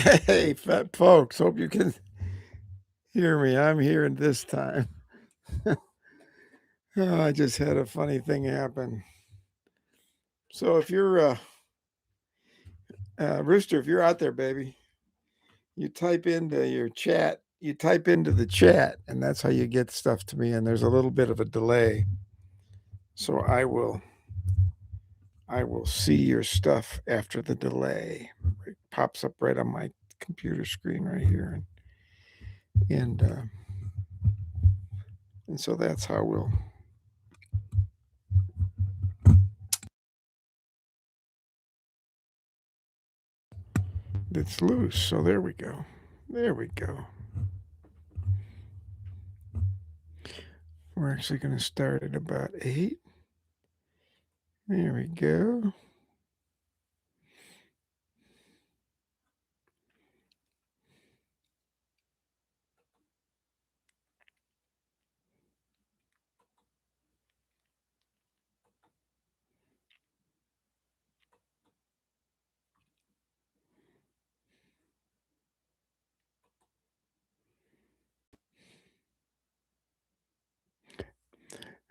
Hey, fat folks, hope you can hear me. I'm here this time. Oh, I just had a funny thing happen. So if you're Rooster, if you're out there, baby, you type into your chat. You type into the chat, and that's how you get stuff to me. And there's a little bit of a delay, so I will see your stuff after the delay. It pops up right on my computer screen right here, and so that's how we'll. It's loose. So there we go. There we go. We're actually going to start at about 8. There we go.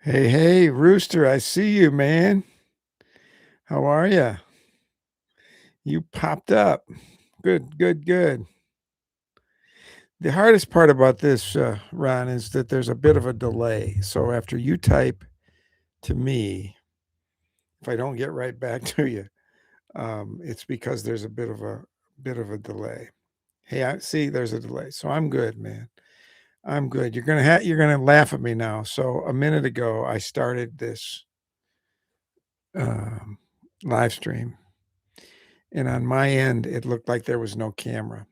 Hey, hey, Rooster, I see you, man. How are you? You popped up. Good, good, good. The hardest part about this, Ron, is that there's a bit of a delay. So after you type to me, if I don't get right back to you, it's because there's a bit of a delay. Hey, I see there's a delay. So I'm good, man. I'm good. You're gonna laugh at me now. So a minute ago, I started this um, live stream, and on my end, it looked like there was no camera.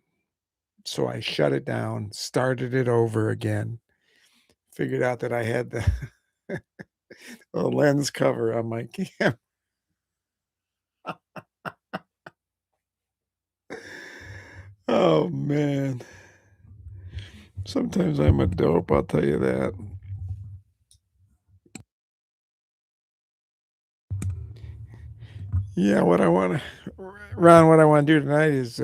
So I shut it down, started it over again, figured out that I had the a lens cover on my camera. Oh man, sometimes I'm a dope. I'll tell you that. Yeah, what I want to, Ron, what I want to do tonight is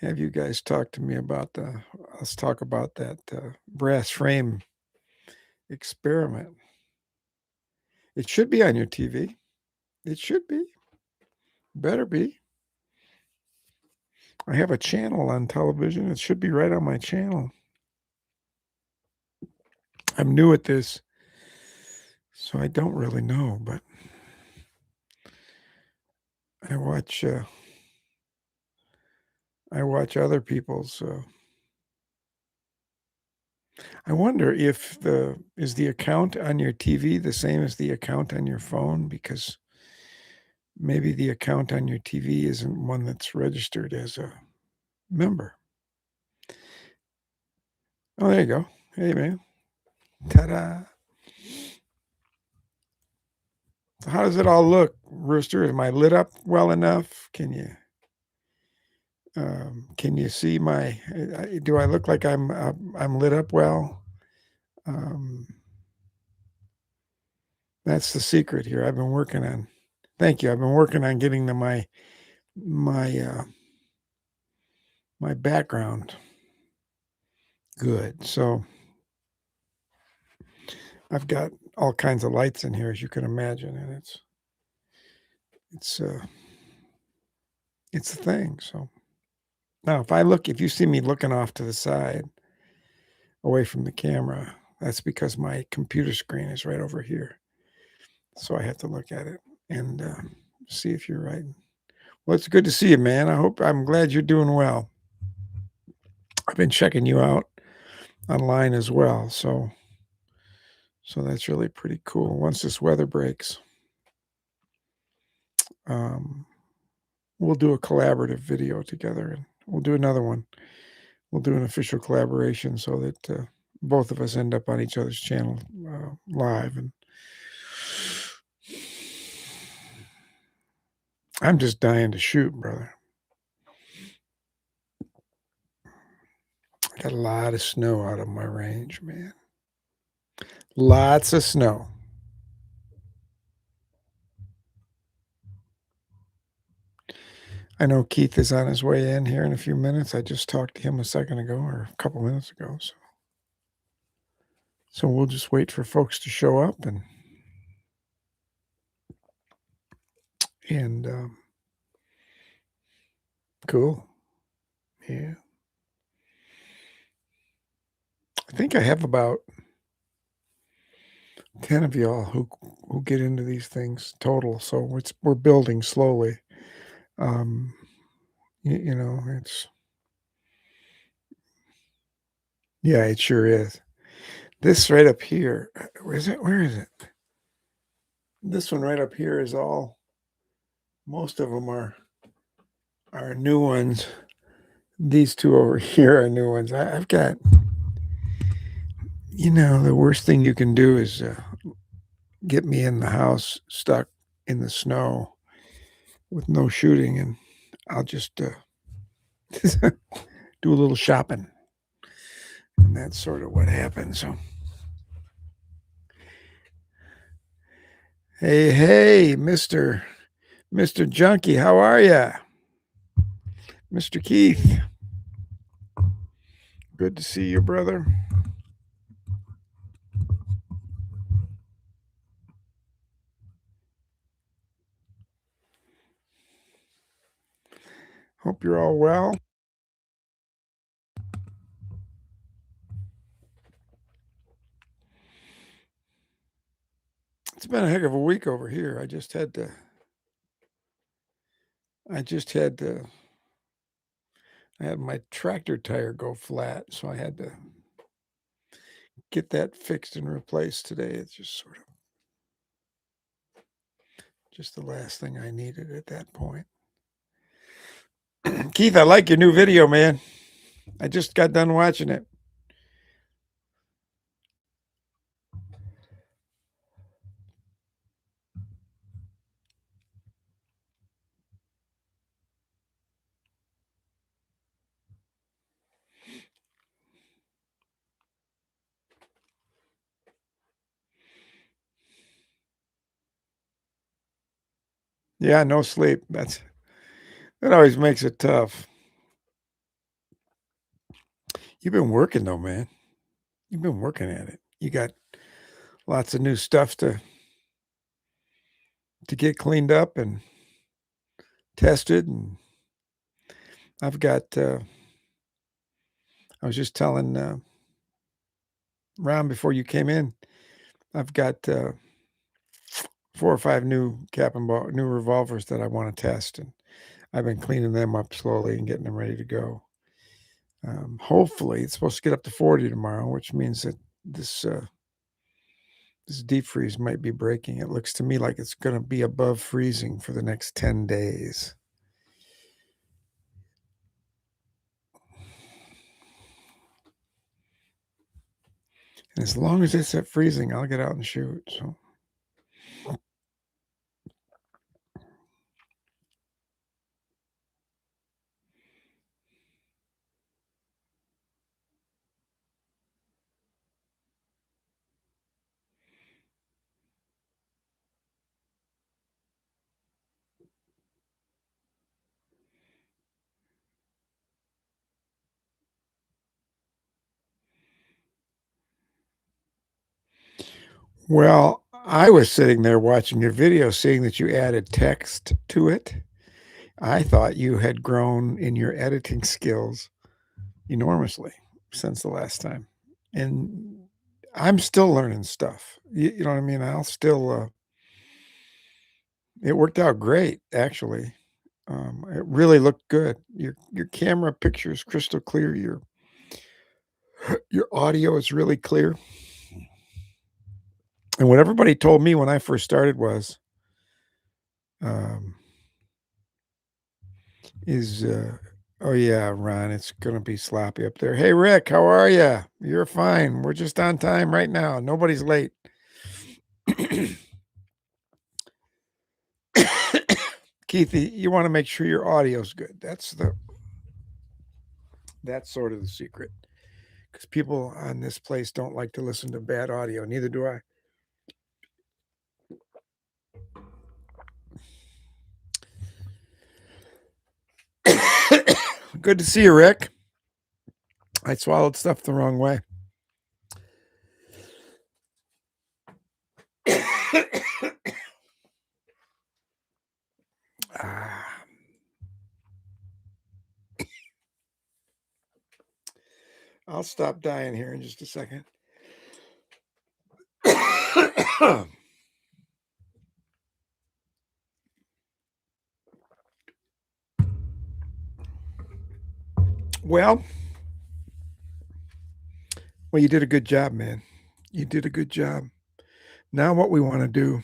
have you guys talk to me about the. Let's talk about that brass frame experiment. It should be on your TV. It should be. Better be. I have a channel on television. It should be right on my channel. I'm new at this, so I don't really know, but I watch. I watch other people's. I wonder if the account on your TV the same as the account on your phone, because maybe the account on your TV isn't one that's registered as a member. Oh, there you go. Hey, man. Ta-da. So how does it all look, Rooster? Am I lit up well enough? Can you see my? Do I look like I'm lit up well? Um, that's the secret here. I've been working on. Thank you. I've been working on getting to my my background good. So I've got all kinds of lights in here, as you can imagine, and it's uh it's a thing. So now, if you see me looking off to the side, away from the camera, that's because my computer screen is right over here. So I have to look at it and see if you're right. Well, it's good to see you, man. I'm glad you're doing well. I've been checking you out online as well. So that's really pretty cool. Once this weather breaks, um, we'll do a collaborative video together, and we'll do another one. We'll do an official collaboration so that both of us end up on each other's channel live. And I'm just dying to shoot, brother. Got a lot of snow out of my range, man. Lots of snow. I know Keith is on his way in here in a few minutes. I just talked to him a second ago or a couple minutes ago. So we'll just wait for folks to show up and cool. Yeah. I think I have about 10 of y'all who get into these things total. So we're building slowly. You know, yeah, it sure is. This right up here, where is it? Where is it? This one right up here is all, most of them are new ones. These two over here are new ones. I've got, the worst thing you can do is get me in the house stuck in the snow with no shooting, and I'll just do a little shopping. And that's sort of what happens. So, hey, Mr. Junkie, how are ya? Mr. Keith. Good to see you, brother. Hope you're all well. It's been a heck of a week over here. I had my tractor tire go flat, so I had to get that fixed and replaced today. It's just sort of just the last thing I needed at that point. Keith, I like your new video, man. I just got done watching it. Yeah, no sleep. That always makes it tough. You've been working though, man. You've been working at it. You got lots of new stuff to get cleaned up and tested, and I've got I was just telling Ron before you came in, I've got 4 or 5 new new revolvers that I want to test, and I've been cleaning them up slowly and getting them ready to go. Hopefully, it's supposed to get up to 40 tomorrow, which means that this deep freeze might be breaking. It looks to me like it's going to be above freezing for the next 10 days. And as long as it's at freezing, I'll get out and shoot. So. Well, I was sitting there watching your video, seeing that you added text to it. I thought you had grown in your editing skills enormously since the last time. And I'm still learning stuff. You know what I mean? I'll still, it worked out great, actually. It really looked good. Your camera picture is crystal clear. Your audio is really clear. And what everybody told me when I first started was, oh yeah, Ron, it's gonna be sloppy up there. Hey Rick, how are you? You're fine. We're just on time right now. Nobody's late. Keith, you want to make sure your audio's good. That's sort of the secret. Because people on this place don't like to listen to bad audio. Neither do I. Good to see you, Rick. I swallowed stuff the wrong way. I'll stop dying here in just a second. Well, you did a good job, man. You did a good job. Now what we want to do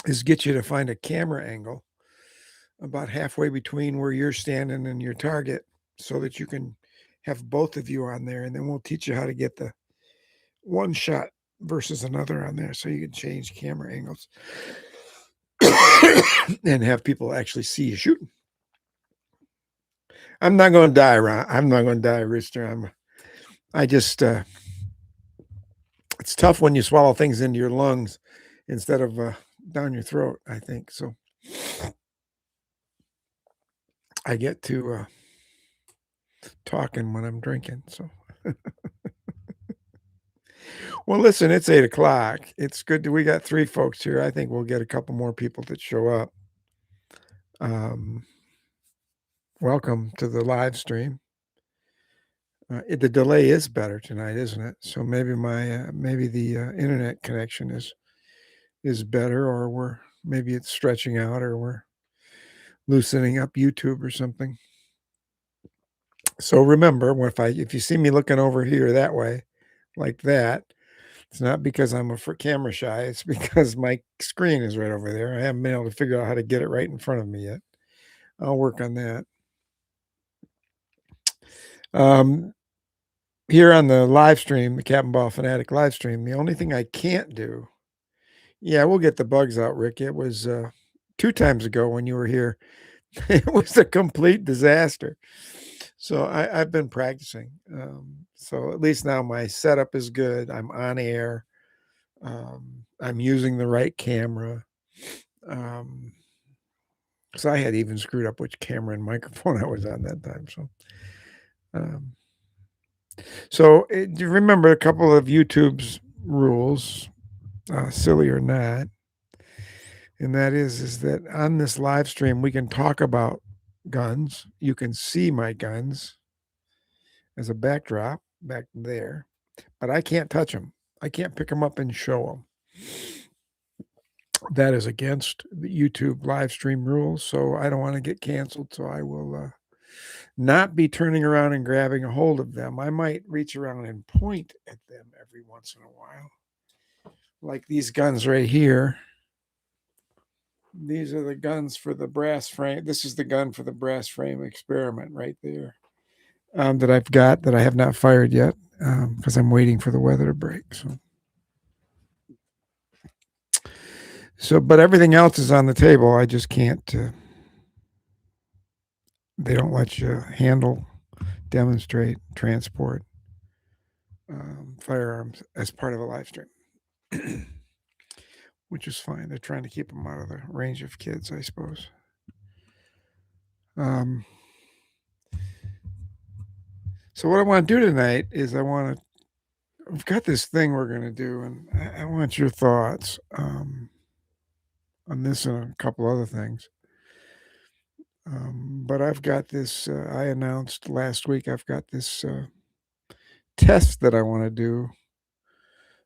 is get you to find a camera angle about halfway between where you're standing and your target so that you can have both of you on there, and then we'll teach you how to get the one shot versus another on there so you can change camera angles and have people actually see you shooting. I'm not going to die, Ron. I'm not going to die, Rooster. It's tough when you swallow things into your lungs instead of down your throat, I think. So I get to talking when I'm drinking. So, well, listen, it's 8:00. It's good we got 3 folks here. I think we'll get a couple more people that show up. Welcome to the live stream. The delay is better tonight, isn't it? So maybe maybe the internet connection is better, or maybe it's stretching out, or we're loosening up YouTube or something. So remember, if you see me looking over here that way, like that, it's not because I'm a camera shy. It's because my screen is right over there. I haven't been able to figure out how to get it right in front of me yet. I'll work on that. Here on the live stream, the Captain Ball Fanatic live stream, the only thing I can't do, yeah, we'll get the bugs out, Rick. It was 2 times ago when you were here. It was a complete disaster. So I've been practicing. So at least now my setup is good. I'm on air. I'm using the right camera. Because I had even screwed up which camera and microphone I was on that time. So do you remember a couple of YouTube's rules, silly or not? And that is that on this live stream, we can talk about guns. You can see my guns as a backdrop back there, but I can't touch them. I can't pick them up and show them. That is against the YouTube live stream rules, so I don't want to get canceled. So I will not be turning around and grabbing a hold of them. I might reach around and point at them every once in a while, like these guns right here. These are the guns for the brass frame. This is the gun for the brass frame experiment right there, that I've got that I have not fired yet because I'm waiting for the weather to break. But everything else is on the table. I just can't. They don't let you handle, demonstrate, transport firearms as part of a live stream, which is fine. They're trying to keep them out of the range of kids, I suppose. So what I want to do tonight is I've got this thing we're going to do, and I want your thoughts on this and a couple other things. But I've got this, I announced last week, I've got this test that I want to do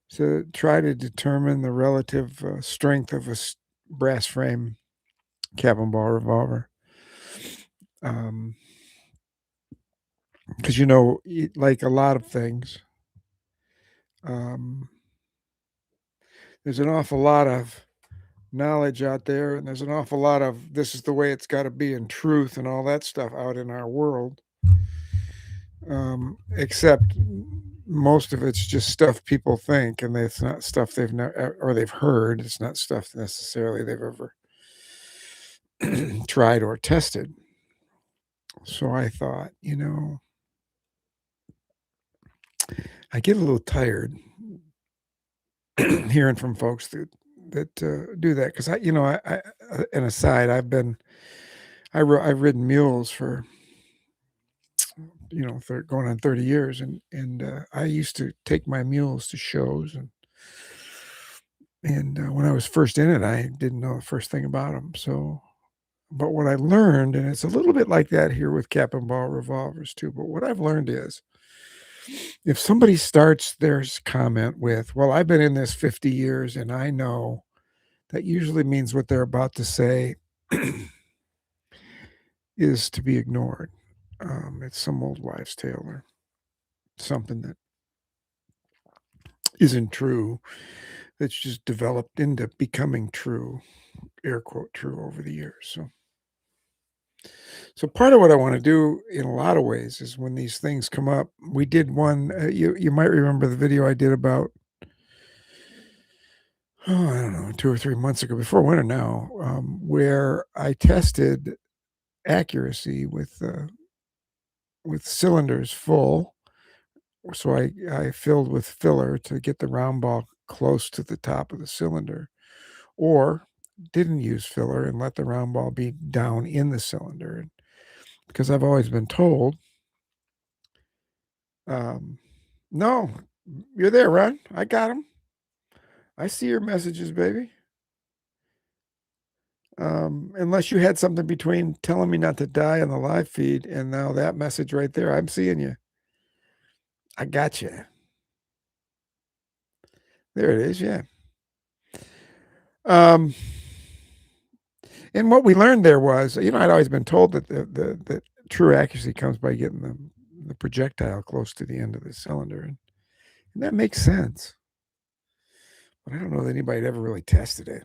to try to determine the relative strength of a brass frame Captain Ball revolver. Because, like a lot of things, there's an awful lot of knowledge out there, and there's an awful lot of this is the way it's got to be in truth and all that stuff out in our world. Except most of it's just stuff people think, and it's not stuff they've never or they've heard. It's not stuff necessarily they've ever tried or tested. So I thought, I get a little tired hearing from folks that do that because I an aside, I've ridden mules for going on 30 years, and I used to take my mules to shows, and when I was first in it, I didn't know the first thing about them. So, but what I learned, and it's a little bit like that here with cap and ball revolvers too. But what I've learned is, if somebody starts their comment with, "Well, I've been in this 50 years, and I know," that usually means what they're about to say is to be ignored. It's some old wives' tale or something that isn't true, that's just developed into becoming true, air quote true, over the years. So part of what I want to do in a lot of ways is when these things come up. We did one. You might remember the video I did about, oh, I don't know, 2 or 3 months ago, before winter now, where I tested accuracy with cylinders full. So I filled with filler to get the round ball close to the top of the cylinder, or didn't use filler and let the round ball be down in the cylinder. And because I've always been told, um, no, you're there, Ron. I got them. I see your messages, baby. Unless you had something between telling me not to die on the live feed and now that message right there, I'm seeing you. I got you. There it is. Yeah. And what we learned there was, I'd always been told that the true accuracy comes by getting the projectile close to the end of the cylinder, and that makes sense. But I don't know that anybody had ever really tested it.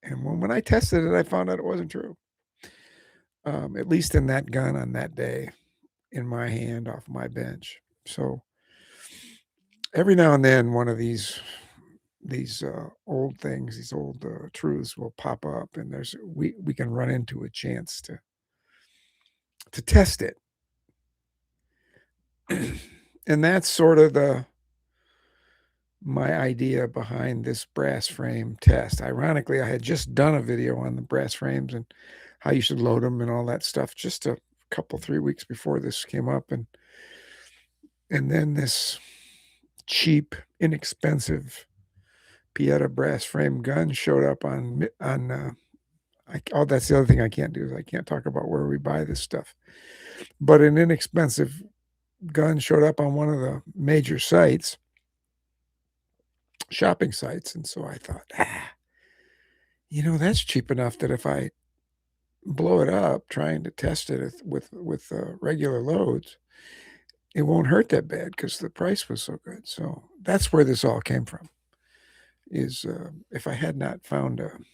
And when I tested it, I found out it wasn't true. At least in that gun on that day, in my hand off my bench. So every now and then, one of these old things, these old truths will pop up, and we can run into a chance to test it. And that's sort of my idea behind this brass frame test. Ironically, I had just done a video on the brass frames and how you should load them and all that stuff just a couple, 3 weeks before this came up, and then this cheap, inexpensive Pieta brass frame gun showed up on that's the other thing I can't do, is I can't talk about where we buy this stuff. But an inexpensive gun showed up on one of the major sites, shopping sites, and so I thought, that's cheap enough that if I blow it up trying to test it with regular loads, it won't hurt that bad because the price was so good. So that's where this all came from. Is if I had not found an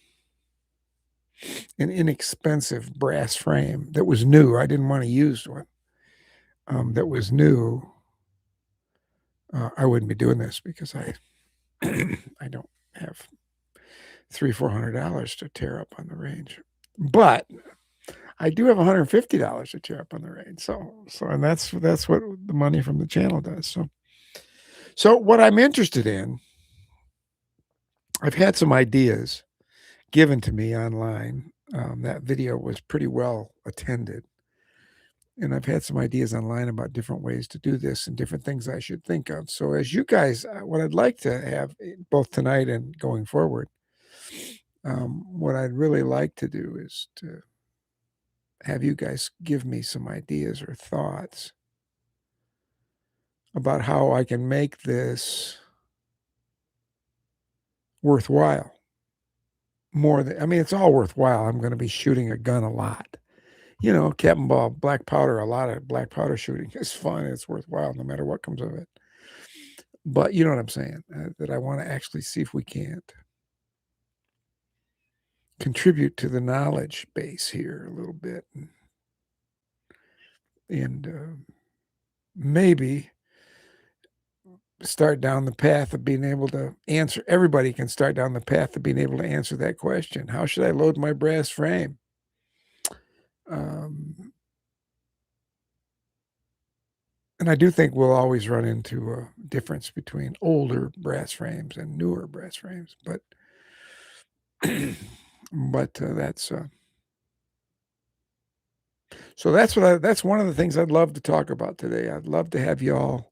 inexpensive brass frame that was new, I didn't want to use one that was new, I wouldn't be doing this, because I I don't have $300-400 to tear up on the range, but I do have $150 to tear up on the range. So and that's what the money from the channel does. So what I'm interested in, I've had some ideas given to me online. That video was pretty well attended. And I've had some ideas online about different ways to do this and different things I should think of. So as you guys, what I'd like to have both tonight and going forward, what I'd really like to do is to have you guys give me some ideas or thoughts about how I can make this worthwhile. It's all worthwhile. I'm going to be shooting a gun a lot. Cap and ball, black powder, a lot of black powder shooting is fun. It's worthwhile no matter what comes of it. But you know what I'm saying, that I want to actually see if we can't contribute to the knowledge base here a little bit, and maybe start down the path of being able to answer. Everybody can start down the path of being able to answer that question. How should I load my brass frame? And I do think we'll always run into a difference between older brass frames and newer brass frames, but that's So that's one of the things I'd love to talk about today. I'd love to have y'all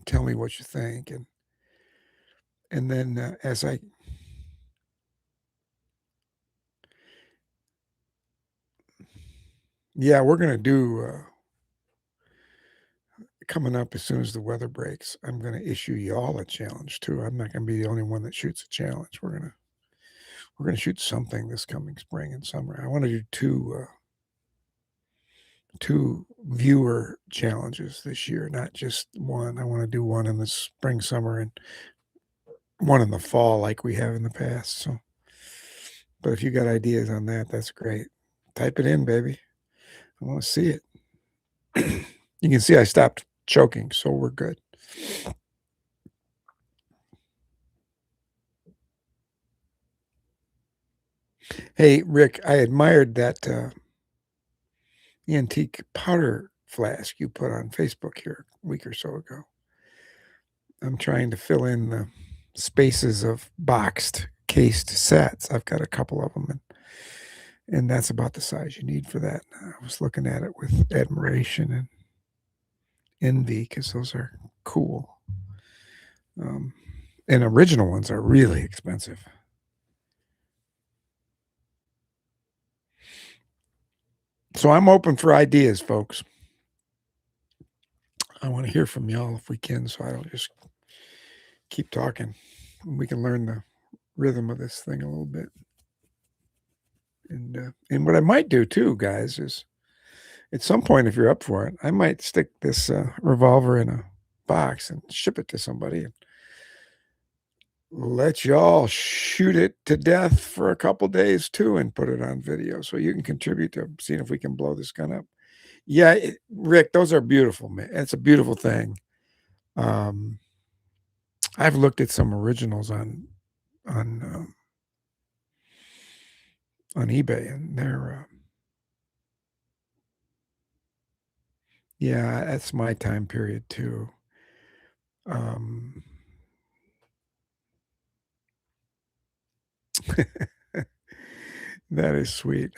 tell me what you think, and then as I yeah, we're gonna do coming up as soon as the weather breaks. I'm gonna issue y'all a challenge too. I'm not gonna be the only one that shoots a challenge. We're gonna shoot something this coming spring and summer. I want to do two viewer challenges this year, not just one. I want to do one in the spring, summer, and one in the fall, like we have in the past. So, but if you got ideas on that, that's great. Type it in, baby. I want to see it. You can see I stopped choking, so we're good. Hey, Rick, I admired that antique powder flask you put on Facebook here a week or so ago. I'm trying to fill in the spaces of boxed, cased sets. I've got a couple of them, and that's about the size you need for that. I was looking at it with admiration and envy because those are cool. And original ones are really expensive. So I'm open for ideas, folks. I want to hear from y'all if we can, so I don't just keep talking. We can learn the rhythm of this thing a little bit. And what I might do too, guys, is at some point, if you're up for it, I might stick this revolver in a box and ship it to somebody and let y'all shoot it to death for a couple days too and put it on video so you can contribute to seeing if we can blow this gun up. Yeah, Rick, those are beautiful, man. It's a beautiful thing. I've looked at some originals on um, on eBay, and they're yeah, that's my time period too. Um, that is sweet.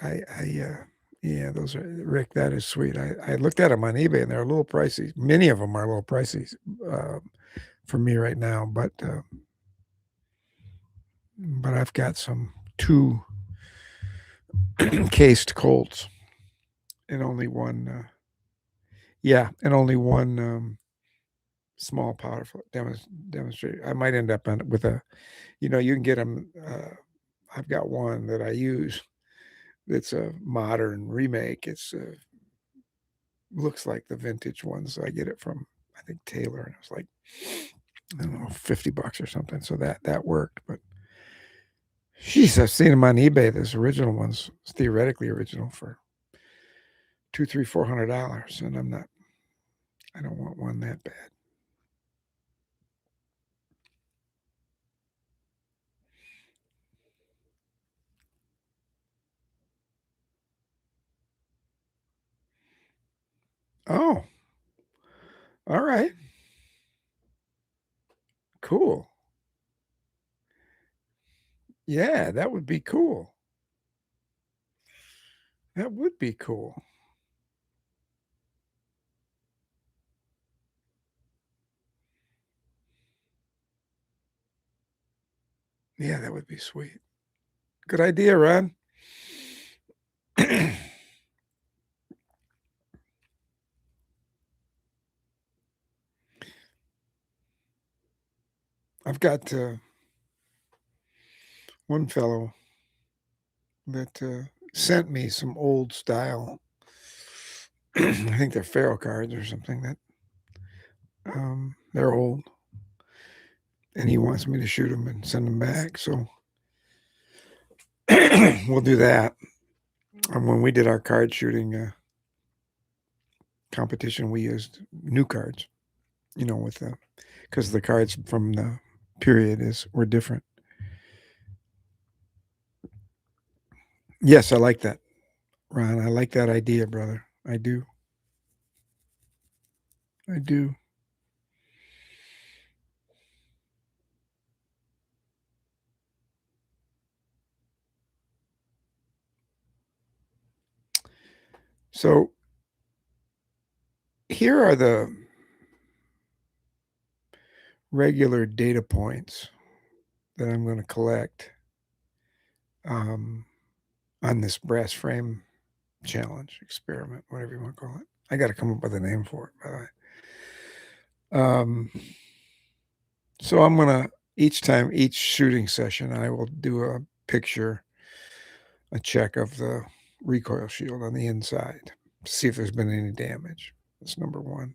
Yeah, those are Rick. That is sweet. I looked at them on eBay, and they're a little pricey. Many of them are a little pricey uh, for me right now, but I've got some two cased Colts and only one. Yeah, and only one small powder demonstrator. I might end up with a, you can get them. I've got one that I use. It's a modern remake. It's looks like the vintage ones. I get it from I think Taylor, and it was like I don't know $50 or something. So that worked. But jeez, I've seen them on eBay. Those original ones, theoretically original, for $200, $300, $400, and I'm not. I don't want one that bad. Oh, all right. Cool. Yeah, that would be cool. That would be cool. Yeah, that would be sweet. Good idea, Ron. I've got one fellow that sent me some old style. I think they're Pharaoh cards or something that they're old, and he wants me to shoot them and send them back. So we'll do that. And when we did our card shooting competition, we used new cards, with because the cards from the period were different. Yes, I like that, Ron. I like that idea, brother. I do. I do. So here are the regular data points that I'm going to collect on this brass frame challenge, experiment, whatever you want to call it. I got to come up with a name for it, by the way. So I'm going to, each shooting session, I will do a check of the recoil shield on the inside to see if there's been any damage. That's number one.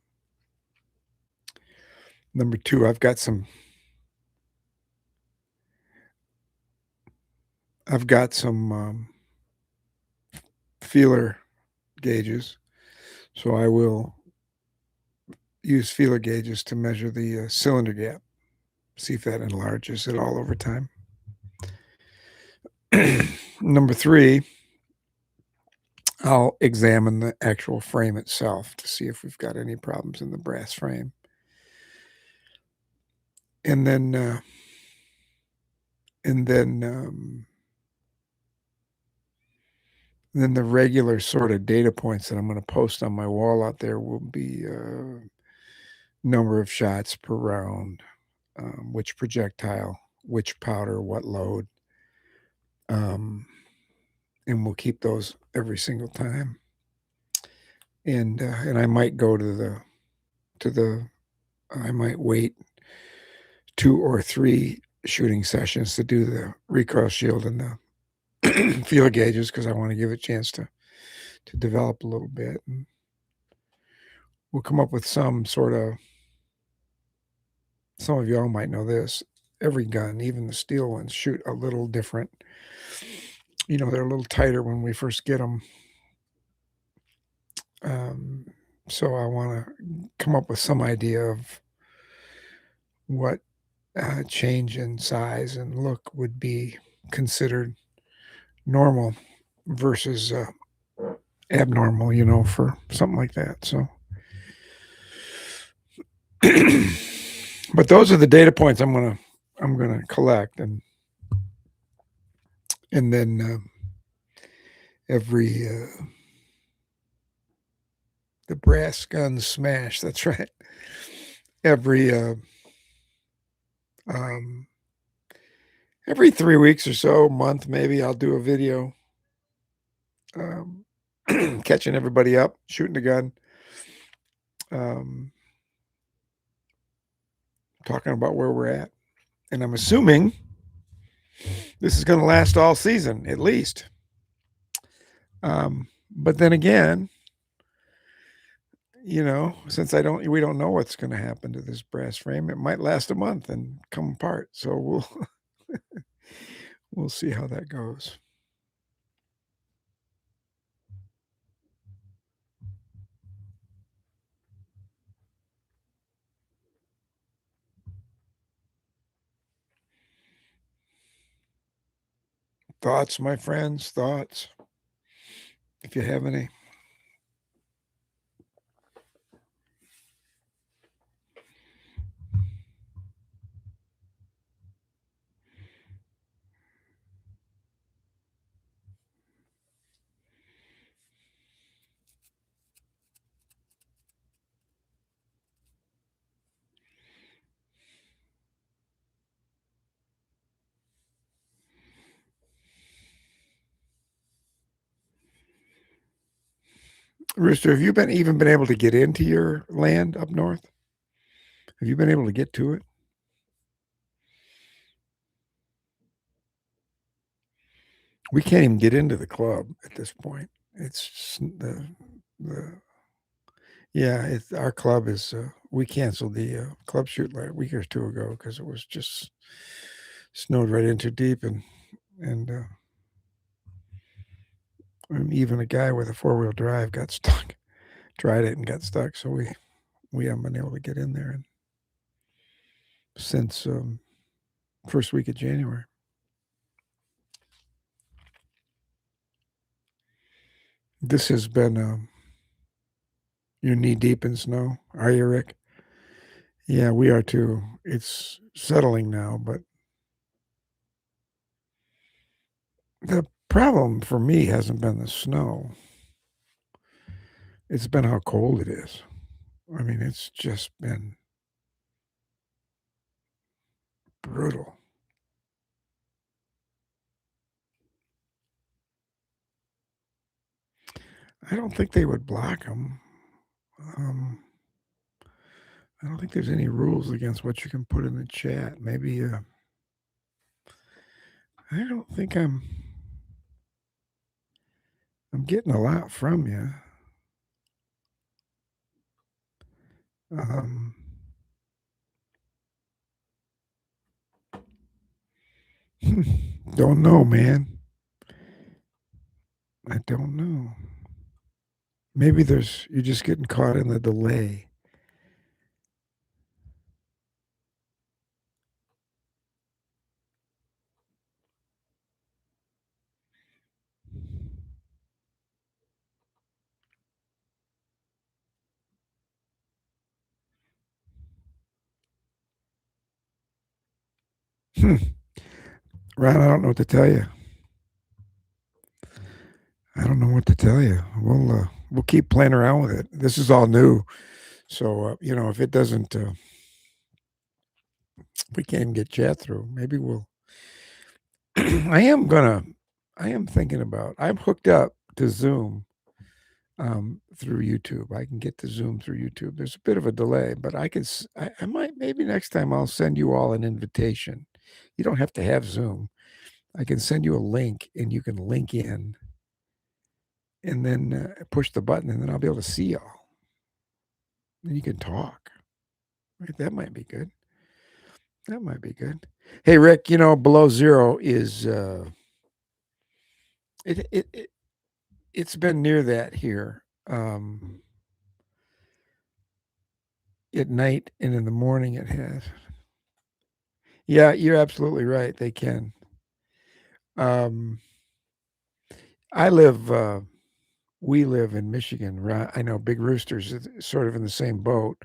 Number two, I've got some feeler gauges, so I will use feeler gauges to measure the cylinder gap, see if that enlarges at all over time. Number three, I'll examine the actual frame itself to see if we've got any problems in the brass frame. And then the regular sort of data points that I'm going to post on my wall out there will be number of shots per round, which projectile, which powder, what load. And we'll keep those every single time. And I might go I might wait 2 or 3 shooting sessions to do the recoil shield and the feeler gauges, because I want to give it a chance to develop a little bit. And we'll come up with some of y'all might know this. Every gun, even the steel ones, shoot a little different. They're a little tighter when we first get them. So I want to come up with some idea of what change in size and look would be considered normal versus abnormal, for something like that. So, but those are the data points I'm gonna collect, and then every the brass guns smash. That's right. Every 3 weeks or so, month maybe, I'll do a video catching everybody up, shooting a gun, talking about where we're at. And I'm assuming this is going to last all season, at least. But then again, since we don't know what's going to happen to this brass frame, it might last a month and come apart. So we'll see how that goes. Thoughts, my friends, thoughts, if you have any. Rooster, have you even been able to get into your land up north? Have you been able to get to it? We can't even get into the club at this point. It's our club is. We canceled the club shoot like a week or two ago because it was just snowed right in too deep, and even a guy with a 4-wheel drive got stuck. Tried it and got stuck, so we haven't been able to get in there since first week of January. This has been you're knee deep in snow, are you, Rick? Yeah, we are too. It's settling now, but the problem for me hasn't been the snow. It's been how cold it is. I mean, it's just been brutal. I don't think they would block them. Um, I don't think there's any rules against what you can put in the chat. Maybe, I don't think I'm getting a lot from you. Um, don't know, man. I don't know. Maybe you're just getting caught in the delay. Hmm. Ron, I don't know what to tell you. I don't know what to tell you. We'll keep playing around with it. This is all new, so if it doesn't, we can't even get chat through. Maybe we'll. I am gonna. I am thinking about. I'm hooked up to Zoom through YouTube. I can get to Zoom through YouTube. There's a bit of a delay, but I might maybe next time I'll send you all an invitation. You don't have to have Zoom. I can send you a link, and you can link in, and then push the button, and then I'll be able to see y'all. And you can talk. Right? That might be good. That might be good. Hey, Rick, below zero is it's been near that here at night, and in the morning it has. Yeah, you're absolutely right. They can. Um, I live. We live in Michigan. I know Big Rooster's sort of in the same boat.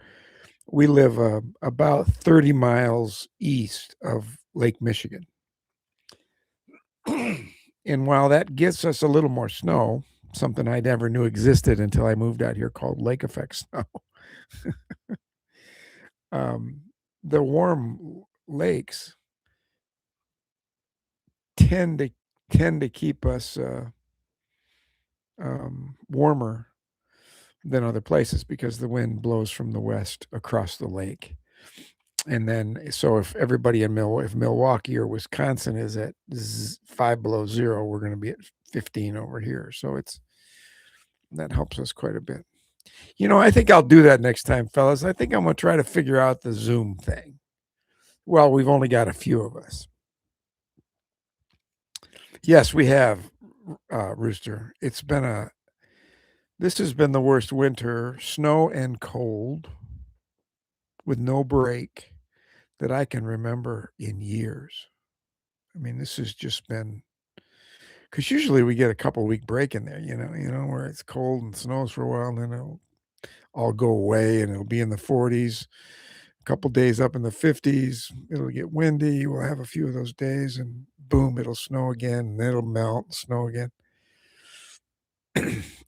We live about 30 miles east of Lake Michigan. And while that gets us a little more snow, something I never knew existed until I moved out here called lake effect snow. um, the warm lakes tend to keep us warmer than other places because the wind blows from the west across the lake. And then, so if everybody if Milwaukee or Wisconsin is at 5 below zero, we're going to be at 15 over here. So that helps us quite a bit. I think I'll do that next time, fellas. I think I'm going to try to figure out the Zoom thing. Well, we've only got a few of us. Yes, we have, Rooster. This has been the worst winter, snow and cold, with no break that I can remember in years. I mean, this has just been because usually we get a couple week break in there, where it's cold and snows for a while, and then it'll all go away and it'll be in the 40s. A couple days up in the 50s, it'll get windy. We'll have a few of those days, and boom, it'll snow again, and then it'll melt and snow again.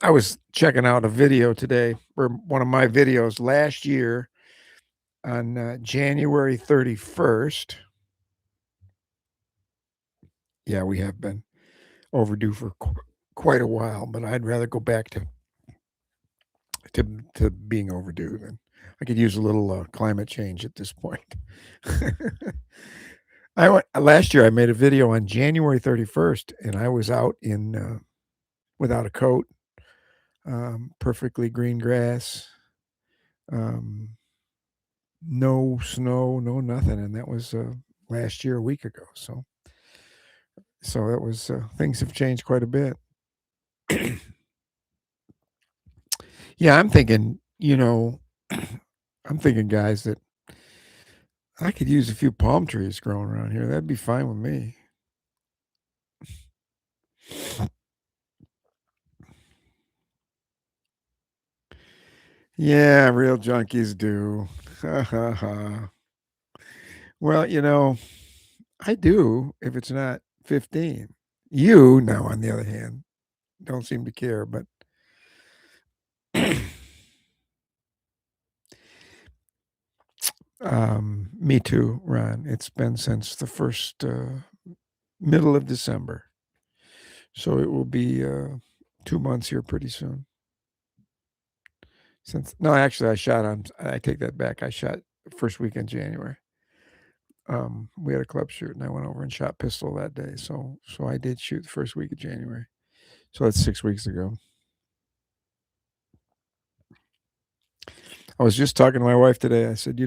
I was checking out a video today, or one of my videos last year on January 31st. Yeah, we have been overdue for quite a while, but I'd rather go back to being overdue than I could use a little climate change at this point. Last year I made a video on January 31st, and I was out in without a coat, perfectly green grass, no snow, no nothing, and that was last year, a week ago. So that was things have changed quite a bit. Yeah, I'm thinking, I'm thinking, guys, that I could use a few palm trees growing around here. That'd be fine with me. Yeah, real junkies do. Ha ha ha. Well, I do if it's not 15. You now, on the other hand, don't seem to care, but Me too, Ron. It's been since the first middle of December. So it will be 2 months here pretty soon. Since no, actually, I take that back. I shot the first week in January. We had a club shoot, and I went over and shot pistol that day. So I did shoot the first week of January. So that's 6 weeks ago. I was just talking to my wife today. I said,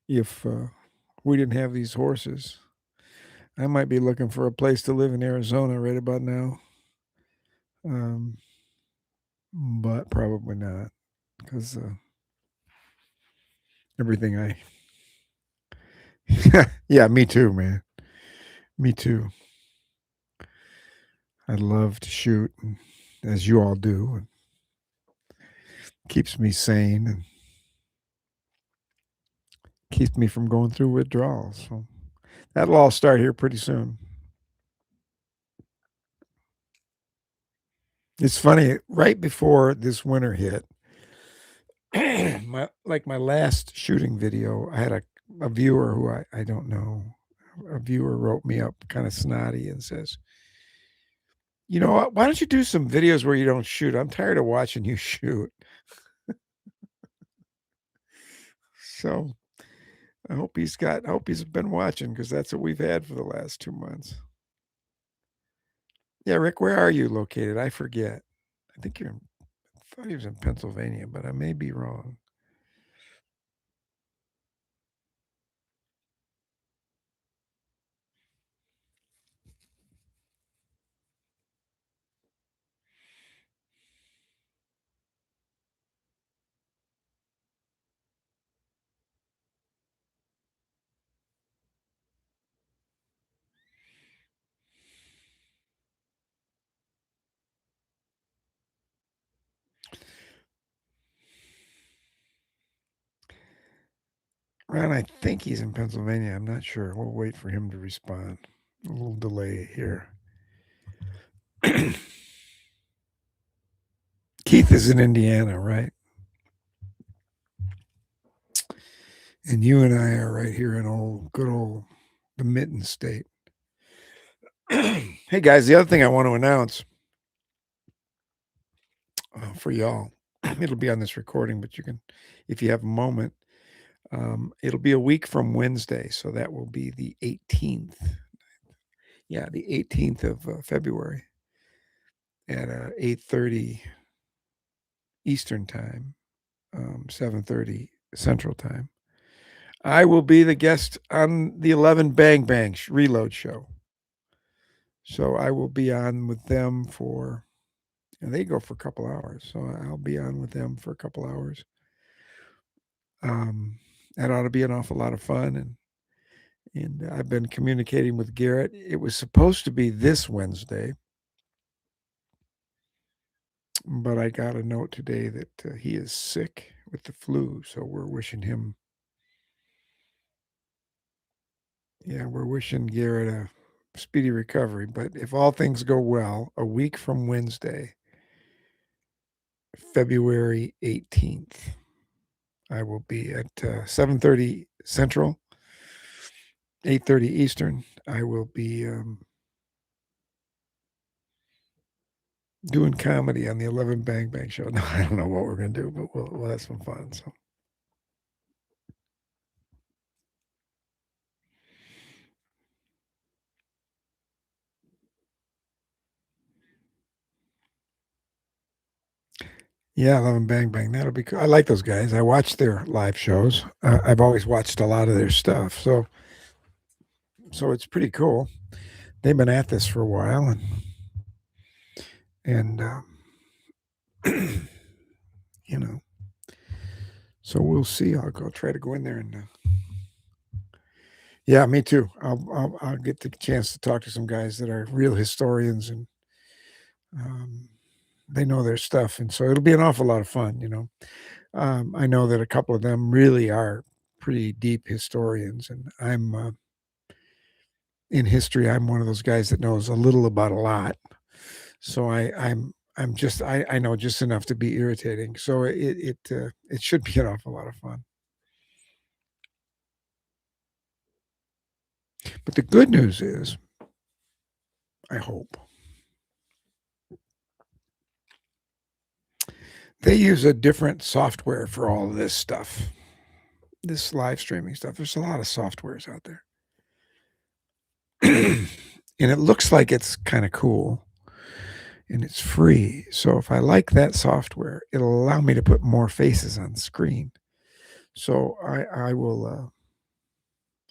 if we didn't have these horses, I might be looking for a place to live in Arizona right about now. But probably not, because everything I yeah, me too, man. Me too. I love to shoot, and as you all do, and keeps me sane and keeps me from going through withdrawals. So that'll all start here pretty soon. It's funny, right before this winter hit, my last shooting video, I had a viewer who I don't know. A viewer wrote me up kind of snotty and says, "You know what? Why don't you do some videos where you don't shoot? I'm tired of watching you shoot." So I hope he's been watching, because that's what we've had for the last 2 months. Yeah, Rick, where are you located? I forget. I think I thought he was in Pennsylvania, but I may be wrong. Ron, I think he's in Pennsylvania. I'm not sure. We'll wait for him to respond. A little delay here. Keith is in Indiana, right? And you and I are right here in good old the Mitten State. Hey guys, the other thing I want to announce for y'all, it'll be on this recording, but you can, if you have a moment, it'll be a week from Wednesday, so that will be the 18th. Yeah, the 18th of February at 8:30 Eastern Time, 7:30 Central Time. I will be the guest on the 11 Bang Bang Reload show. So I will be on with them and they go for a couple hours. So I'll be on with them for a couple hours. That ought to be an awful lot of fun. And I've been communicating with Garrett. It was supposed to be this Wednesday, but I got a note today that he is sick with the flu. So we're wishing him, we're wishing Garrett a speedy recovery. But if all things go well, a week from Wednesday, February 18th, I will be at 7:30 Central, 8:30 Eastern. I will be doing comedy on the 11 Bang Bang show. No, I don't know what we're going to do, but we'll have some fun. So. Yeah, 11 Bang Bang. That'll be cool. I like those guys. I watch their live shows. I've always watched a lot of their stuff. So it's pretty cool. They've been at this for a while, and you know, so we'll see. I'll try to go in there and. Yeah, me too. I'll get the chance to talk to some guys that are real historians, and they know their stuff, and so it'll be an awful lot of fun. I know that a couple of them really are pretty deep historians, and I'm in history. I'm one of those guys that knows a little about a lot. So I know just enough to be irritating, so it should be an awful lot of fun. But the good news is, I hope, they use a different software for all of this stuff, this live streaming stuff. There's a lot of softwares out there. And it looks like it's kinda cool, and it's free, so if I like that software, it'll allow me to put more faces on screen. So I will,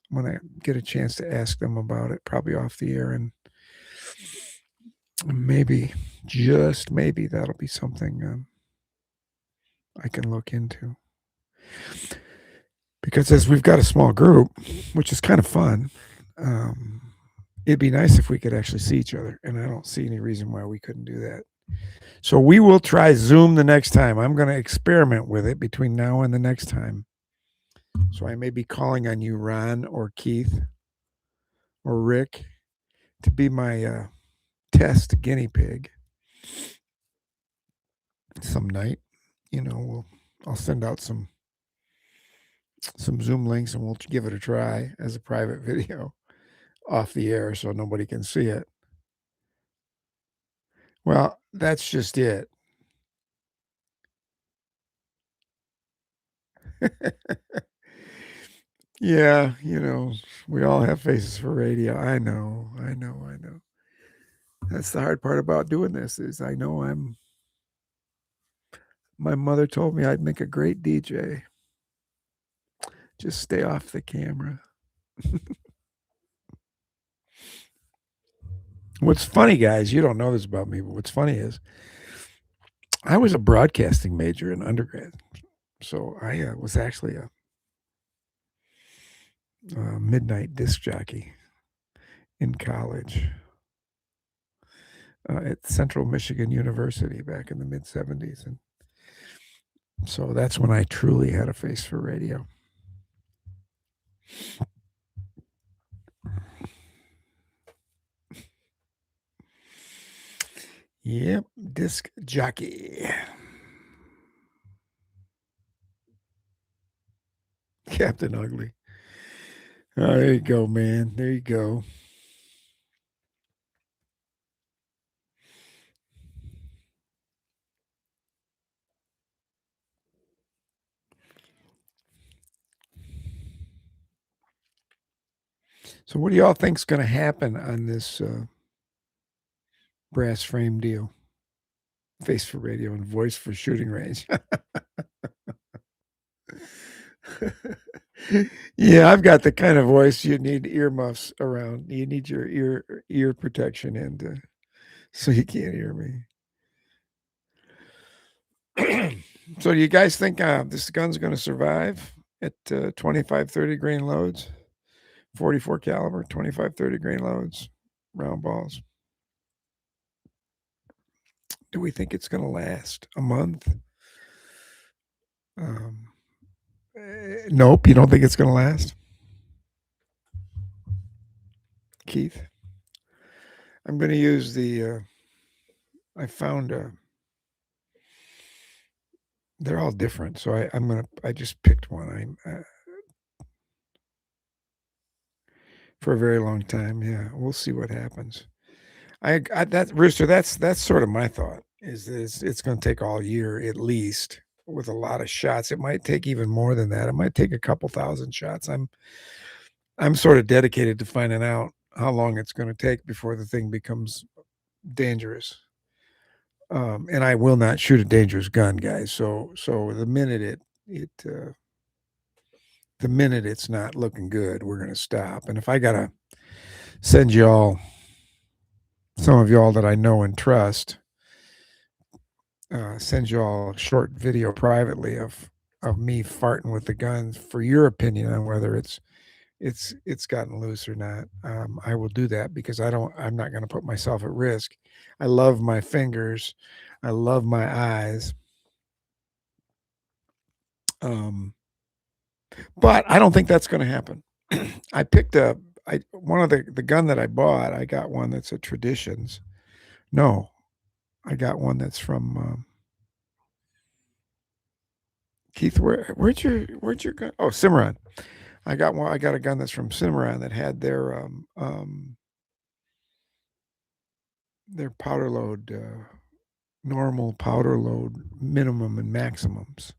when I get a chance to ask them about it, probably off the air, and maybe, just maybe, that'll be something, I can look into. Because as we've got a small group, which is kind of fun, um, it'd be nice if we could actually see each other, and I don't see any reason why we couldn't do that. So we will try Zoom the next time. I'm gonna experiment with it between now and the next time. So I may be calling on you, Ron or Keith or Rick, to be my, test guinea pig some night. I'll send out some Zoom links, and we'll give it a try as a private video off the air so nobody can see it. Well, that's just it. Yeah, we all have faces for radio. I know, I know, I know. That's the hard part about doing this is I know my mother told me I'd make a great DJ. Just stay off the camera. What's funny, guys, you don't know this about me, but what's funny is I was a broadcasting major in undergrad. So I was actually a midnight disc jockey in college at Central Michigan University back in the mid 70s. And so that's when I truly had a face for radio. Yep, disc jockey. Captain Ugly. Oh, there you go, man. There you go. So what do y'all think's going to happen on this brass frame deal? Face for radio and voice for shooting range. Yeah, I've got the kind of voice you need earmuffs around. You need your ear protection and so you can't hear me. So do you guys think this gun's going to survive at 25, 30 grain loads? 44 caliber, 25, 30 grain loads, round balls. Do we think it's going to last a month? Nope. You don't think it's going to last? Keith? I'm going to use I found they're all different. So I just picked one. For a very long time. Yeah. We'll see what happens. That Rooster, that's sort of my thought is it's going to take all year at least with a lot of shots. It might take even more than that. It might take a couple thousand shots. I'm sort of dedicated to finding out how long it's going to take before the thing becomes dangerous. And I will not shoot a dangerous gun, guys. So the minute the minute it's not looking good, we're going to stop. And if I got to send y'all, some of y'all that I know and trust, send you all a short video privately of me farting with the guns for your opinion on whether it's gotten loose or not. I will do that because I'm not going to put myself at risk. I love my fingers. I love my eyes. But I don't think that's going to happen. I picked up one of the gun that I bought. I got one that's a Traditions. No, I got one that's from Keith. Where'd your gun? Oh, Cimarron. I got one. I got a gun that's from Cimarron that had their powder load, normal powder load minimum and maximums.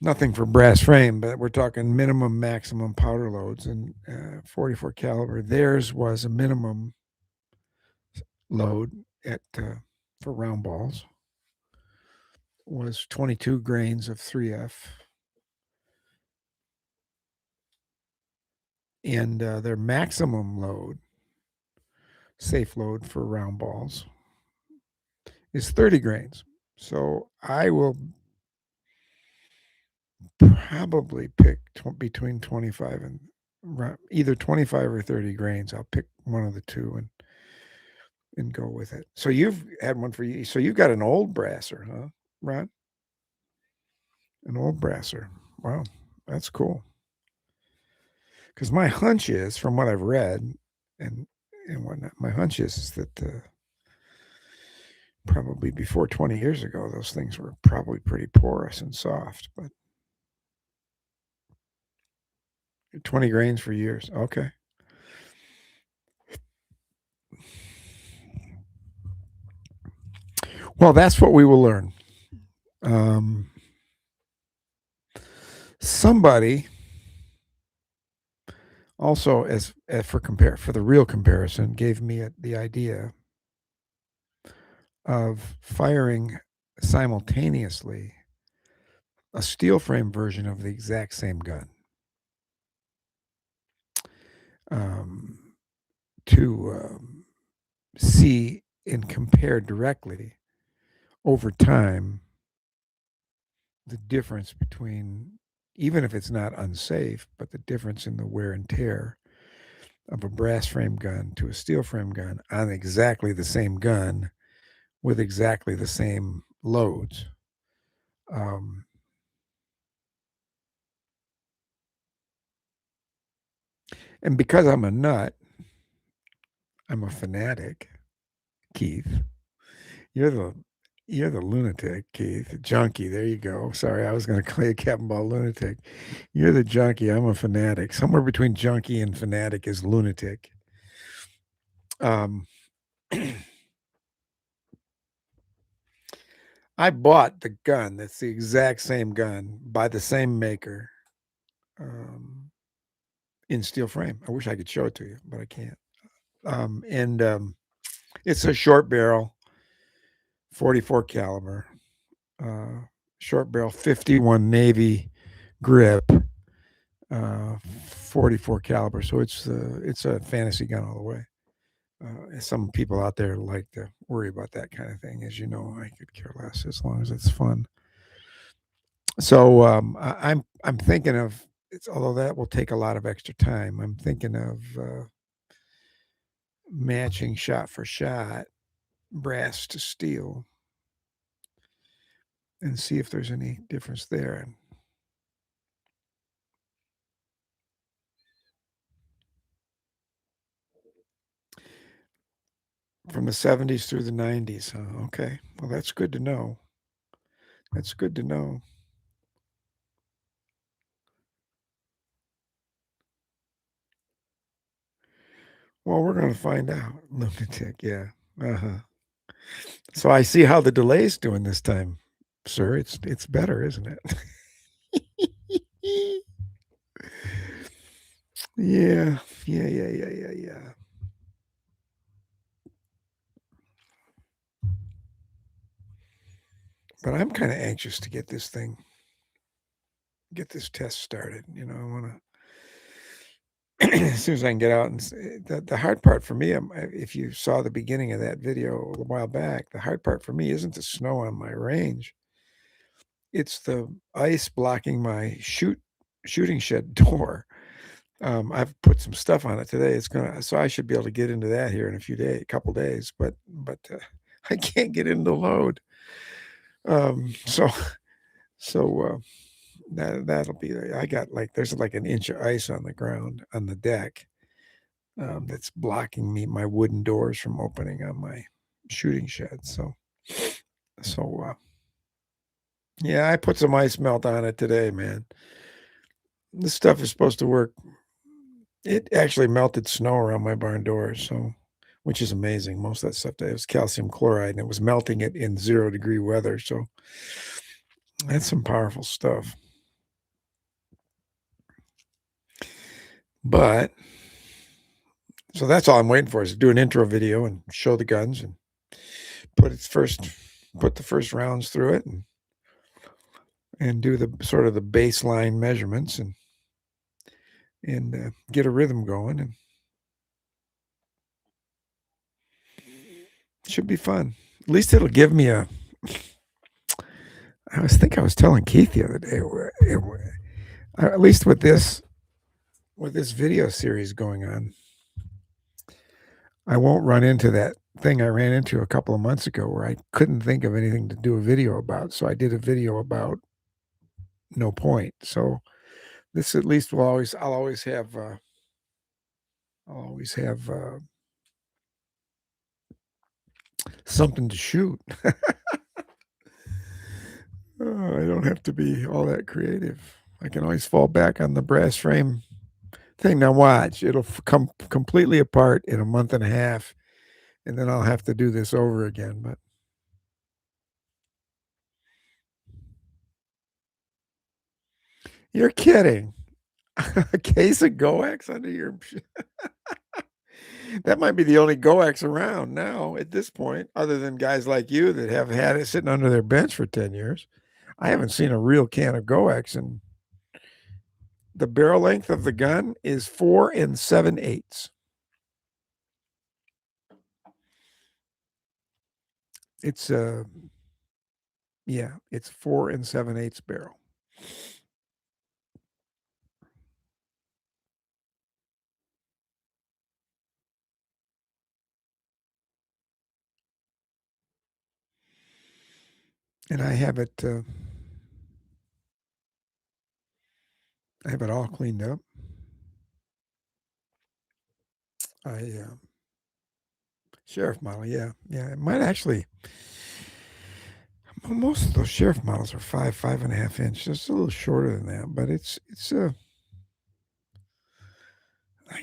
Nothing for brass frame, but we're talking minimum, maximum powder loads. And 44 caliber, theirs was a minimum load at for round balls was 22 grains of 3F, and their maximum load, safe load for round balls, is 30 grains. So I will probably pick between 25 and either 25 or 30 grains. I'll pick one of the two and go with it. So you've had one for you. So you've got an old brasser, huh, Ron? An old brasser. Wow, that's cool. Because my hunch is, from what I've read and whatnot, my hunch is that probably before 20 years ago, those things were probably pretty porous and soft, but 20 grains for years. Okay. Well, that's what we will learn. Somebody also, as for the real comparison, gave me the idea of firing simultaneously a steel frame version of the exact same gun, to see and compare directly over time the difference between, even if it's not unsafe, but the difference in the wear and tear of a brass frame gun to a steel frame gun on exactly the same gun with exactly the same loads. And because I'm a nut, I'm a fanatic, Keith. You're the lunatic, Keith. Junkie. There you go. Sorry, I was going to call you Captain Ball lunatic. You're the junkie. I'm a fanatic. Somewhere between junkie and fanatic is lunatic. I bought the gun. That's the exact same gun by the same maker, in steel frame. I wish I could show it to you, but I can't. It's a short barrel, 44 caliber, short barrel, 51 Navy grip, 44 caliber. So it's a fantasy gun all the way. Some people out there like to worry about that kind of thing. As you know, I could care less as long as it's fun. So I'm thinking of although that will take a lot of extra time. I'm thinking of matching shot for shot, brass to steel, and see if there's any difference there. From the 70s through the 90s. Huh? Okay. Well, that's good to know. That's good to know. Well, we're going to find out. Lunatic. Yeah. Uh-huh. So I see how the delay's doing this time, sir. It's better, isn't it? Yeah. Yeah. But I'm kind of anxious to get this test started. I want to, as soon as I can get out. And the hard part for me, if you saw the beginning of that video a while back, the hard part for me isn't the snow on my range. It's the ice blocking my shooting shed door. I've put some stuff on it today. So I should be able to get into that here in a couple days, but I can't get into the load. So that'll be, I got there's like an inch of ice on the ground on the deck, that's blocking my wooden doors from opening on my shooting shed. Yeah, I put some ice melt on it today, man. This stuff is supposed to work. It actually melted snow around my barn doors, so which is amazing. Most of that stuff that was calcium chloride, and it was melting it in 0-degree weather. So that's some powerful stuff. But so that's all I'm waiting for is to do an intro video and show the guns and put the first rounds through it and do the sort of the baseline measurements and get a rhythm going, and it should be fun. At least it'll give me a. I was telling Keith the other day, at least with this video series going on, I won't run into that thing I ran into a couple of months ago where I couldn't think of anything to do a video about. So I did a video about no point. So this at least I'll always have something to shoot. I don't have to be all that creative. I can always fall back on the brass frame thing. Now watch, it'll come completely apart in a month and a half, and then I'll have to do this over again. But you're kidding. A case of Goex under your that might be the only Goex around now at this point, other than guys like you that have had it sitting under their bench for 10 years. I haven't seen a real can of Goex, and the barrel length of the gun is 4 7/8. It's yeah, it's 4 7/8 barrel. And I have it all cleaned up. Sheriff model, yeah. It might actually most of those sheriff models are 5.5 inch. It's a little shorter than that, but it's I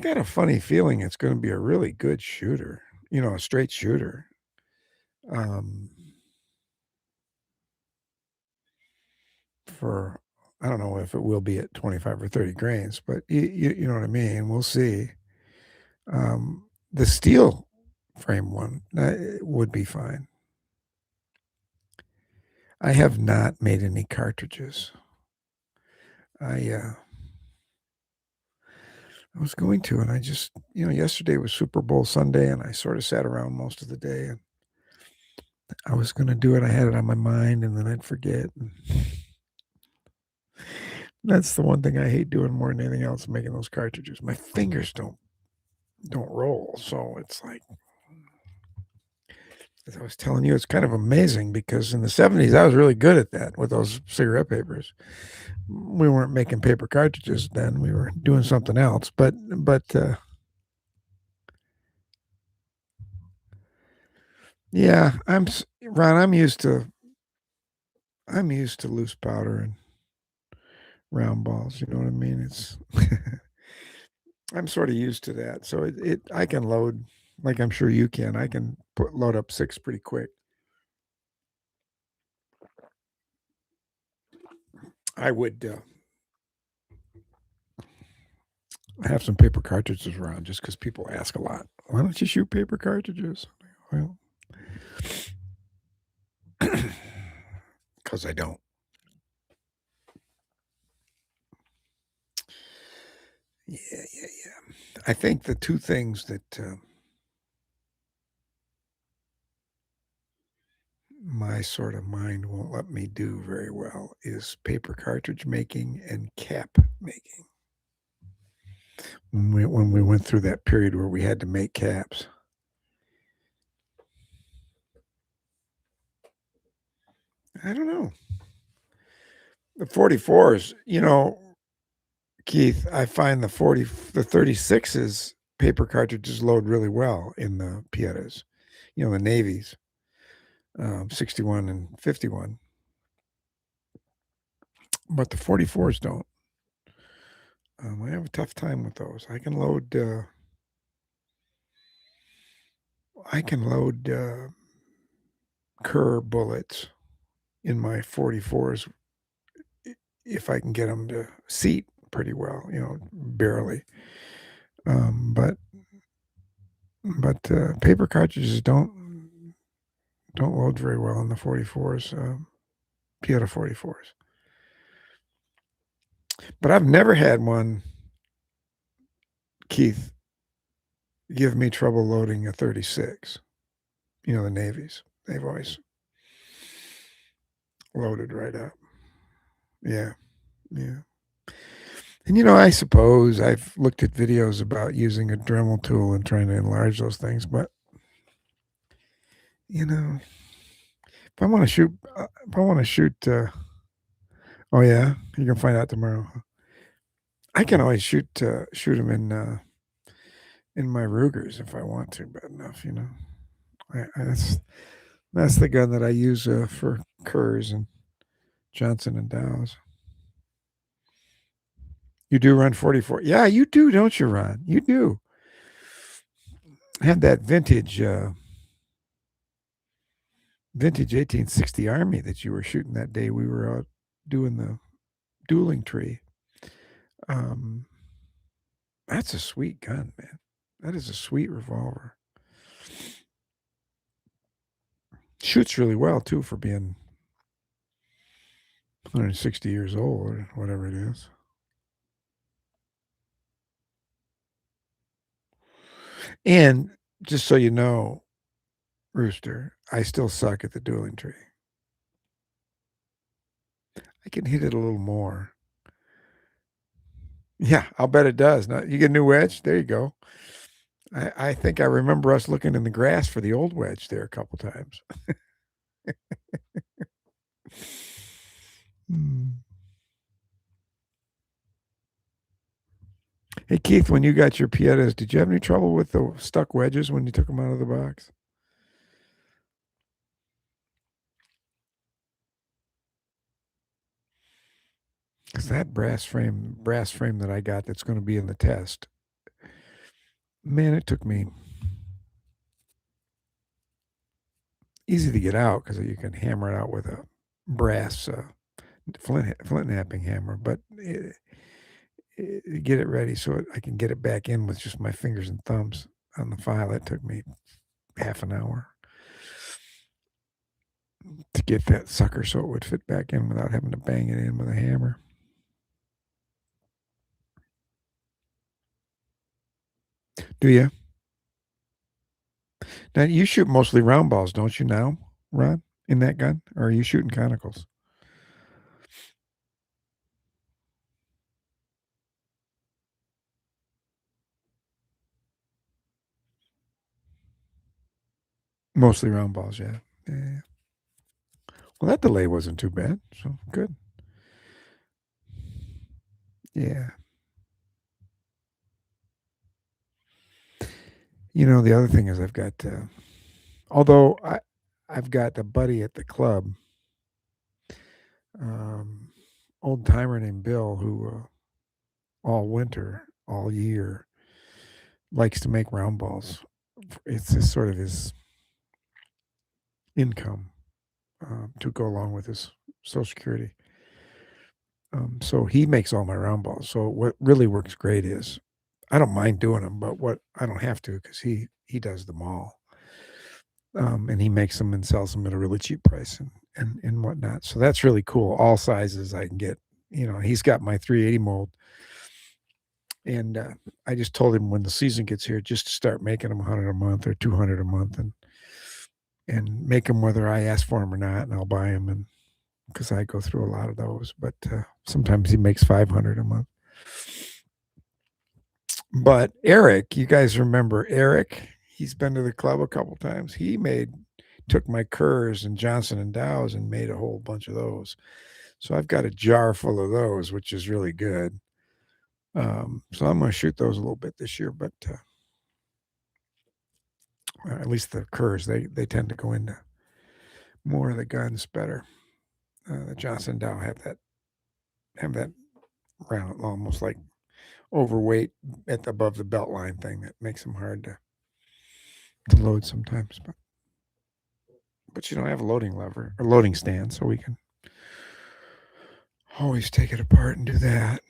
got a funny feeling it's gonna be a really good shooter, a straight shooter. Um, for I don't know if it will be at 25 or 30 grains, but you know what I mean? We'll see. The steel frame one, would be fine. I have not made any cartridges. I was going to, and I just, yesterday was Super Bowl Sunday, and I sort of sat around most of the day, and I was gonna do it. I had it on my mind, and then I'd forget. And that's the one thing I hate doing more than anything else, making those cartridges. My fingers don't roll, so it's like, as I was telling you, it's kind of amazing because in the 70s, I was really good at that with those cigarette papers. We weren't making paper cartridges then. We were doing something else, but yeah, Ron, I'm used to loose powder and round balls, you know what I mean? It's I'm sort of used to that. So I can load like I'm sure you can. I can load up 6 pretty quick. I would have some paper cartridges around just because people ask a lot. Why don't you shoot paper cartridges? Well, because I don't. Yeah. I think the two things that my sort of mind won't let me do very well is paper cartridge making and cap making. When we went through that period where we had to make caps. I don't know. The 44s, Keith, I find the 36s paper cartridges load really well in the Pietas the navies, 61 and 51, but the 44s don't. I have a tough time with those. I can load Kerr bullets in my 44s if I can get them to seat pretty well, barely. But paper cartridges don't load very well in the 44s, Pieta 44s. But I've never had one, Keith, give me trouble loading a 36. The navies. They've always loaded right up. Yeah. Yeah. And I suppose I've looked at videos about using a Dremel tool and trying to enlarge those things, but if I want to shoot, oh yeah, you can find out tomorrow. I can always shoot them in my Rugers if I want to, bad enough. That's the gun that I use for Kerrs and Johnson and Dows. You do run 44? Yeah, you do, don't you, Ron? You do. I had that vintage 1860 Army that you were shooting that day we were out doing the dueling tree. That's a sweet gun, man. That is a sweet revolver. Shoots really well too for being 160 years old or whatever it is. And just so you know, Rooster, I still suck at the dueling tree. I can hit it a little more. Yeah, I'll bet it does. Now, you get a new wedge? There you go. I think I remember us looking in the grass for the old wedge there a couple times. Hey, Keith, when you got your Pietas, did you have any trouble with the stuck wedges when you took them out of the box? Because that brass frame that I got that's going to be in the test, man, it took me easy to get out because you can hammer it out with a brass flint knapping hammer, but get it ready so I can get it back in with just my fingers and thumbs on the file. It took me half an hour to get that sucker so it would fit back in without having to bang it in with a hammer. Do you? Now you shoot mostly round balls, don't you now, Ron, in that gun? Or are you shooting conicals? Mostly round balls, yeah. Yeah. Well, that delay wasn't too bad, so good. Yeah. The other thing is I've got, although I've got a buddy at the club, old timer named Bill, who all winter, all year, likes to make round balls. It's just sort of his income to go along with his Social Security. So he makes all my round balls. So what really works great is I don't mind doing them, but what I don't have to because he does them all. And he makes them and sells them at a really cheap price and whatnot. So that's really cool. All sizes I can get. He's got my 380 mold. And I just told him when the season gets here, just to start making them 100 a month or 200 a month and make them whether I ask for them or not, and I'll buy them. And because I go through a lot of those, but sometimes he makes 500 a month. But Eric, you guys remember Eric? He's been to the club a couple times. He took my Kerrs and Johnson and Dows and made a whole bunch of those. So I've got a jar full of those, which is really good. So I'm going to shoot those a little bit this year, but At least the Kerrs, they tend to go into more of the guns better. The Johnson Dow have that round, almost like overweight at above the belt line thing that makes them hard to load sometimes. But I have a loading lever or loading stand, so we can always take it apart and do that.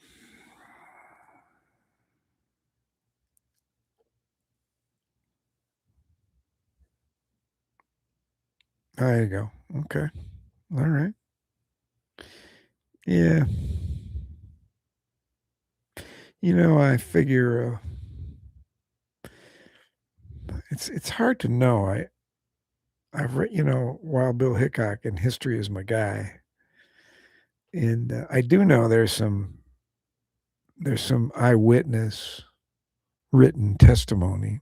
There you go. Okay. All right. Yeah. I figure it's hard to know. I've read, Wild Bill Hickok and history is my guy, and I do know there's some eyewitness written testimony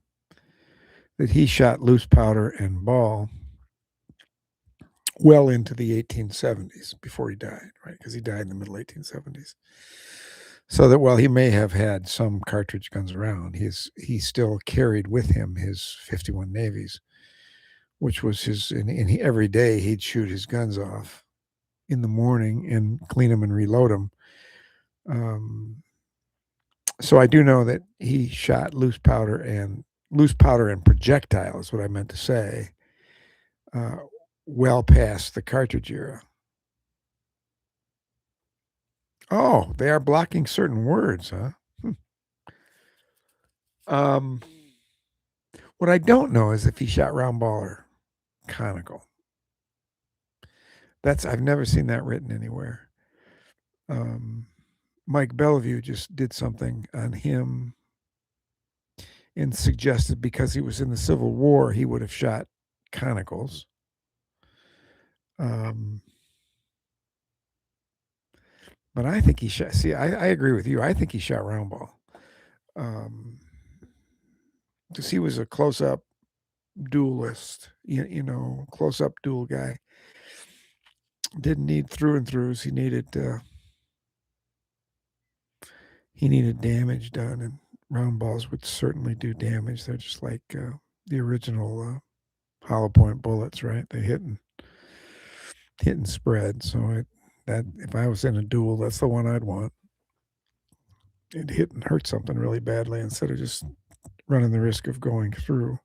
that he shot loose powder and ball well into the 1870s before he died, right? Because he died in the middle 1870s. So that while he may have had some cartridge guns around, he still carried with him his 51 Navies, which was his. And every day he'd shoot his guns off in the morning and clean them and reload them. So I do know that he shot loose powder and projectile is what I meant to say. Well past the cartridge era. Oh, they are blocking certain words, huh? What I don't know is if he shot round ball or conical. I've never seen that written anywhere. Mike Bellevue just did something on him and suggested because he was in the Civil War, he would have shot conicals. But I think he shot. See, I agree with you. I think he shot round ball. Because he was a close-up duelist, close-up duel guy. Didn't need through and throughs. He needed damage done, and round balls would certainly do damage. They're just like the original hollow point bullets, right? They hit and spread. So that if I was in a duel, that's the one I'd want. It'd hit and hurt something really badly instead of just running the risk of going through.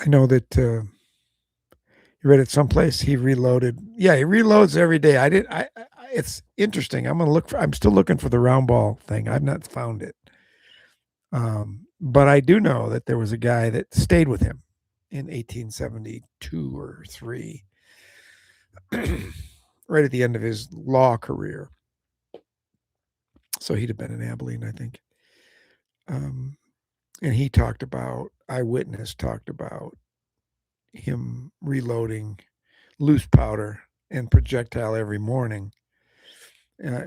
I know that you read it someplace. He reloaded. Yeah, he reloads every day. It's interesting. I'm still looking for the round ball thing. I've not found it. But I do know that there was a guy that stayed with him in 1872 or 3, right at the end of his law career. So he'd have been in Abilene, I think. And eyewitness talked about him reloading loose powder and projectile every morning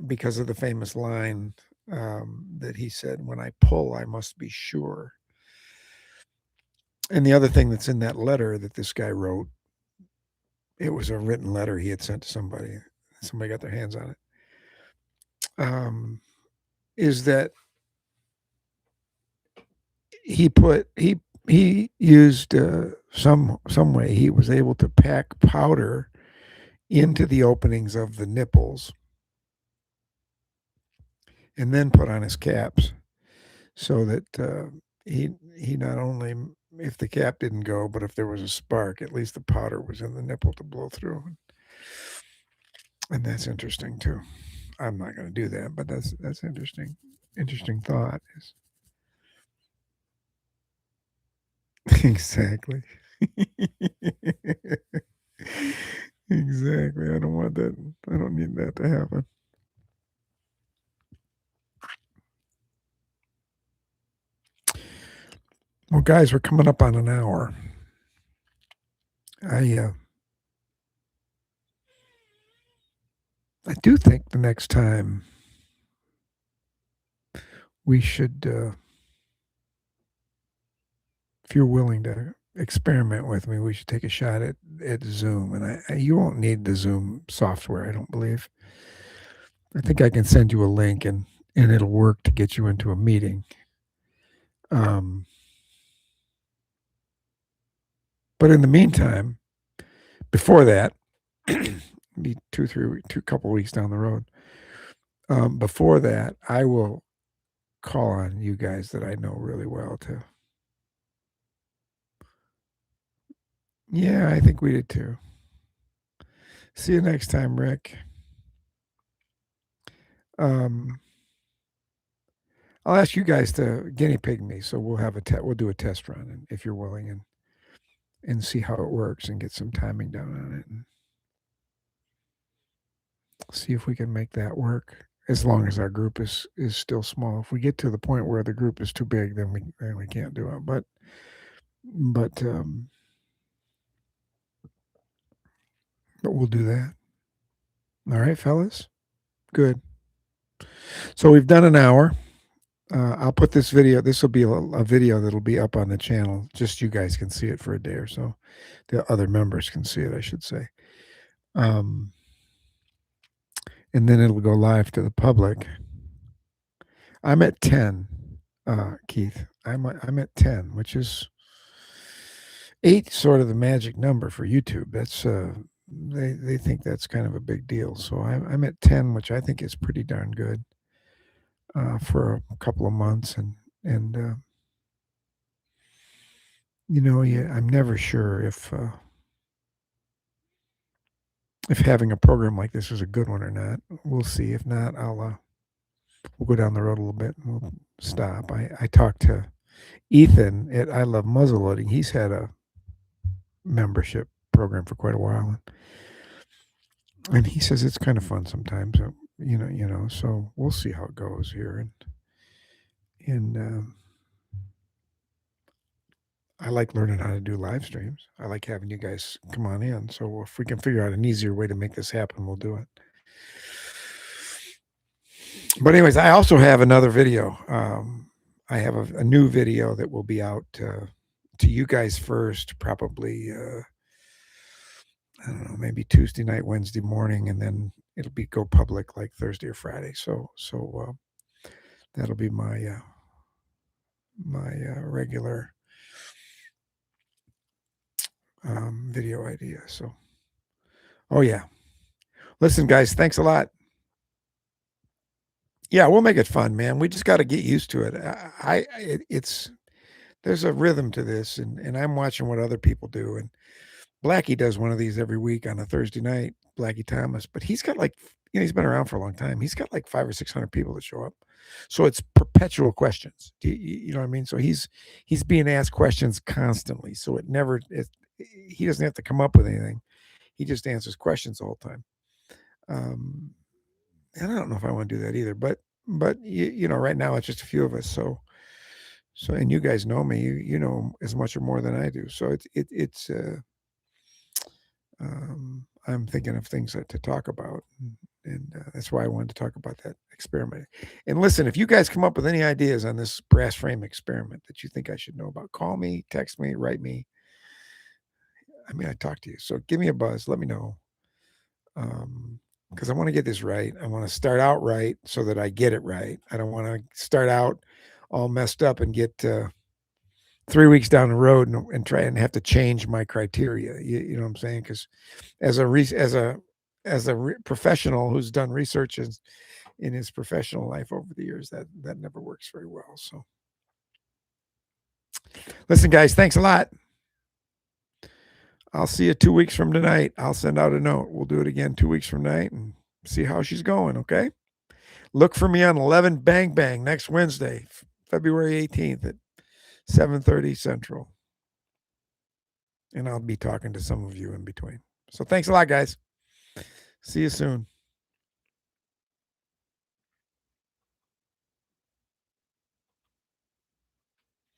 because of the famous line that he said, "When I pull, I must be sure." And the other thing that's in that letter that this guy wrote, it was a written letter he had sent to somebody. Somebody got their hands on it. Is that he used some way he was able to pack powder into the openings of the nipples and then put on his caps so that he not only, if the cap didn't go, but if there was a spark, at least the powder was in the nipple to blow through. And that's interesting too. I'm not going to do that, but that's interesting. Interesting thought is exactly. Exactly. I don't want that. I don't need that to happen. Well, guys, we're coming up on an hour. I do think the next time we should, if you're willing to experiment with me, we should take a shot at Zoom. And you won't need the Zoom software, I don't believe. I think I can send you a link and it'll work to get you into a meeting. But in the meantime, before that, be two couple weeks down the road. Before that, I will call on you guys that I know really well to. Yeah, I think we did too. See you next time, Rick. I'll ask you guys to guinea pig me, so we'll have we'll do a test run, and if you're willing, and see how it works, and get some timing down on it, and see if we can make that work. As long as our group is still small. If we get to the point where the group is too big, then we can't do it. But we'll do that. All right, fellas. Good. So we've done an hour. I'll put this video. This will be a video that'll be up on the channel. Just you guys can see it for a day or so. The other members can see it, I should say. And then it'll go live to the public. I'm at 10, Keith. I'm at 10, which is 8, sort of the magic number for YouTube. That's they think that's kind of a big deal. So I'm at 10, which I think is pretty darn good for a couple of months, and I'm never sure if having a program like this is a good one or not. We'll see. If not, we'll go down the road a little bit and we'll stop. I talked to Ethan at I Love Muzzleloading. He's had a membership program for quite a while, and he says it's kind of fun sometimes. So we'll see how it goes here, and I like learning how to do live streams. I like having you guys come on in. So if we can figure out an easier way to make this happen, we'll do it. But anyways, I also have another video. I have a new video that will be out to you guys first, probably, I don't know, maybe Tuesday night, Wednesday morning, and then it'll go public like Thursday or Friday. So that'll be my regular video idea. So, oh yeah, listen, guys, thanks a lot. Yeah, we'll make it fun, man. We just got to get used to it. There's a rhythm to this, and I'm watching what other people do. And Blackie does one of these every week on a Thursday night, Blackie Thomas, but he's got he's been around for a long time. He's got like 500 or 600 people that show up. So it's perpetual questions. You know what I mean? So he's being asked questions constantly. So he doesn't have to come up with anything. He just answers questions the whole time. And I don't know if I want to do that either, but right now it's just a few of us. So, and you guys know me, you know as much or more than I do. So it's I'm thinking of things to talk about, and that's why I wanted to talk about that experiment. And listen, if you guys come up with any ideas on this brass frame experiment that you think I should know about, call me, text me, write me. I mean, I talk to you, so give me a buzz. Let me know. Because I want to get this right. I want to start out right so that I get it right. I don't want to start out all messed up and get 3 weeks down the road and try and have to change my criteria. You know what I'm saying? Because as a professional who's done research in his professional life over the years, that never works very well. So, listen, guys, thanks a lot. I'll see you 2 weeks from tonight. I'll send out a note. We'll do it again 2 weeks from tonight and see how she's going, okay? Look for me on 11 Bang Bang next Wednesday, February 18th at 7:30 Central. And I'll be talking to some of you in between. So thanks a lot, guys. See you soon.